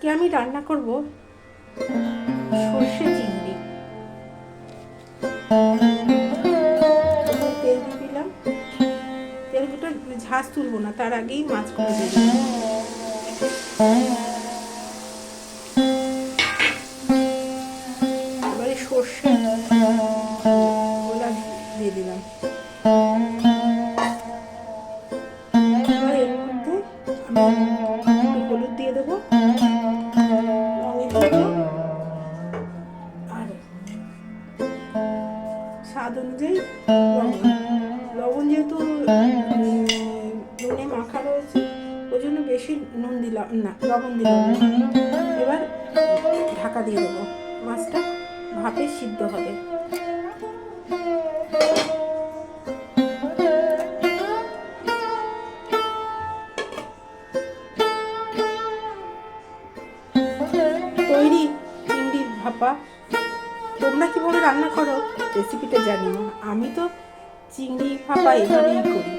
আজকে আমি রান্না করব সর্ষে চিংড়ি। তেল দিয়ে দিলাম, তেলগুলো ঝাঁজ তুলবো না, তার আগেই মাছগুলো দিয়ে দিলাম। এবারে সর্ষে গোলা দিয়ে দিলাম। এবার এর মধ্যে একটু হলুদ দিয়ে দেবো, রঙের জন্য, আর স্বাদ অনুযায়ী লবণ যেহেতু নুনে মাখা রয়েছে ওই জন্য বেশি নুন দিলাম না, লবণ দিলাম না। এবার ঢাকা দিয়ে দেবো, মাছটা ভাপে সিদ্ধ হবে। তৈরি চিংড়ির ভাপা। তোমরা কীভাবে রান্না করো রেসিপিটা জানিও। আমি তো চিংড়ি ভাপা এভাবেই করি।